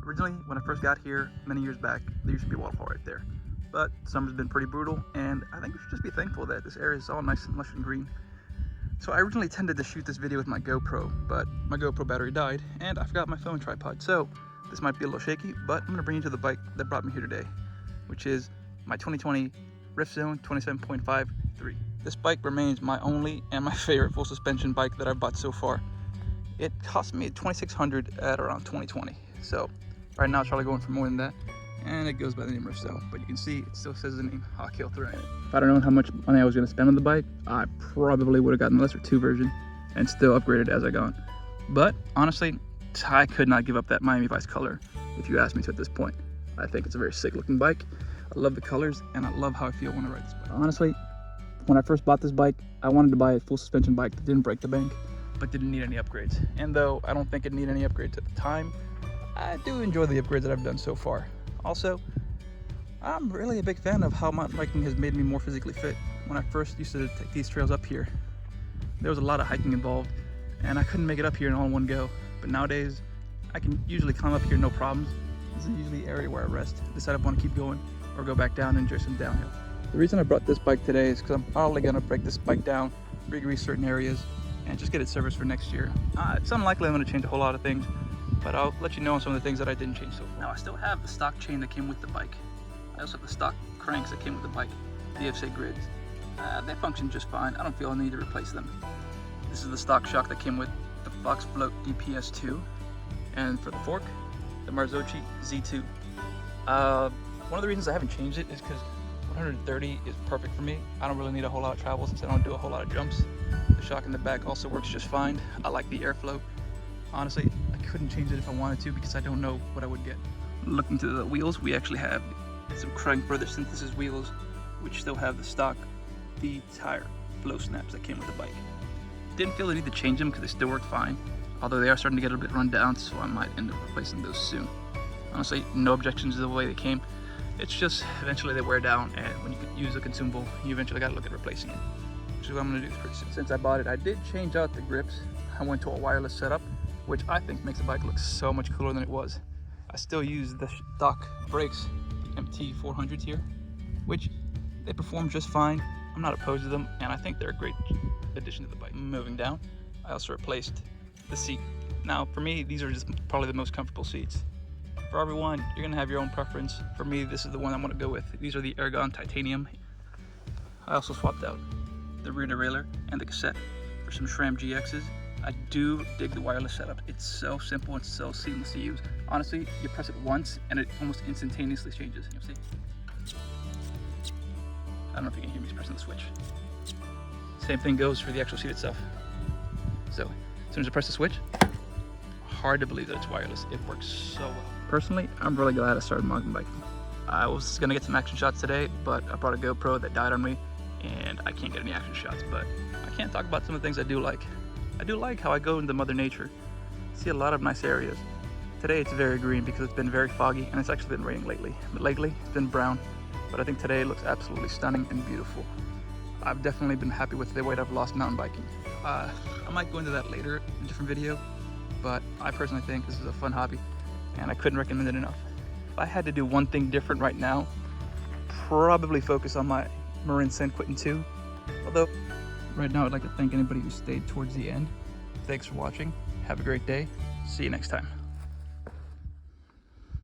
Originally, when I first got here many years back, there used to be a waterfall right there. But summer's been pretty brutal, and I think we should just be thankful that this area is all nice and lush and green. So I originally intended to shoot this video with my GoPro, but my GoPro battery died, and I forgot my phone tripod. So this might be a little shaky, but I'm gonna bring you to the bike that brought me here today, which is my 2020 Rift Zone 27.53. This bike remains my only and my favorite full suspension bike that I've bought so far. It cost me $2,600 at around 2020. So right now it's probably going for more than that. And it goes by the name Rift Zone, but you can see it still says the name Hawkhill throughout it. If I'd have known how much money I was gonna spend on the bike, I probably would have gotten the lesser 2 version and still upgraded as I gone. But honestly, I could not give up that Miami Vice color if you asked me to at this point. I think it's a very sick looking bike. I love the colors and I love how I feel when I ride this bike. Honestly, when I first bought this bike, I wanted to buy a full suspension bike that didn't break the bank, but didn't need any upgrades. And though I don't think it needed any upgrades at the time, I do enjoy the upgrades that I've done so far. Also, I'm really a big fan of how mountain biking has made me more physically fit. When I first used to take these trails up here, there was a lot of hiking involved, and I couldn't make it up here in all in one go. But nowadays, I can usually climb up here no problems. This is usually the area where I rest, decide if I want to keep going or go back down and enjoy some downhill. The reason I brought this bike today is because I'm probably going to break this bike down, re-grease certain areas, and just get it serviced for next year. It's unlikely I'm going to change a whole lot of things, but I'll let you know on some of the things that I didn't change so far. Now, I still have the stock chain that came with the bike. I also have the stock cranks that came with the bike, the FSA grids. They function just fine. I don't feel I need to replace them. This is the stock shock that came with the Fox Float DPS2. And for the fork, the Marzocchi Z2. One of the reasons I haven't changed it is because 130 is perfect for me. I don't really need a whole lot of travel since I don't do a whole lot of jumps. The shock in the back also works just fine. I like the airflow. Honestly, I couldn't change it if I wanted to because I don't know what I would get. Looking to the wheels, we actually have some Crank Brothers Synthesis wheels, which still have the stock V-tire flow snaps that came with the bike. Didn't feel the need to change them because they still work fine, although they are starting to get a bit run down, so I might end up replacing those soon. Honestly, no objections to the way they came. It's just eventually they wear down, and when you use a consumable, you eventually got to look at replacing it, which is what I'm going to do pretty soon. Since I bought it, I did change out the grips. I went to a wireless setup, which I think makes the bike look so much cooler than it was. I still use the stock brakes, the MT400s here, which they perform just fine. I'm not opposed to them, and I think they're a great addition to the bike. Moving down, I also replaced the seat. Now, for me, these are just probably the most comfortable seats. For everyone, you're gonna have your own preference. For me, this is the one I want to go with. These are the Ergon Titanium. I also swapped out the rear derailleur and the cassette for some SRAM GXs. I do dig the wireless setup. It's so simple and so seamless to use. Honestly, you press it once and it almost instantaneously changes. You'll see. I don't know if you can hear me pressing the switch. Same thing goes for the actual seat itself. So, as soon as I press the switch, hard to believe that it's wireless. It works so well. Personally, I'm really glad I started mountain biking. I was gonna get some action shots today, but I brought a GoPro that died on me, and I can't get any action shots, but I can't talk about some of the things I do like. I do like how I go into Mother Nature, see a lot of nice areas. Today it's very green because it's been very foggy, and it's actually been raining lately. But lately, it's been brown, but I think today it looks absolutely stunning and beautiful. I've definitely been happy with the weight I've lost mountain biking. I might go into that later in a different video, but I personally think this is a fun hobby, and I couldn't recommend it enough. If I had to do one thing different right now, probably focus on my Marin San Quentin 2. Although, right now I'd like to thank anybody who stayed towards the end. Thanks for watching. Have a great day. See you next time.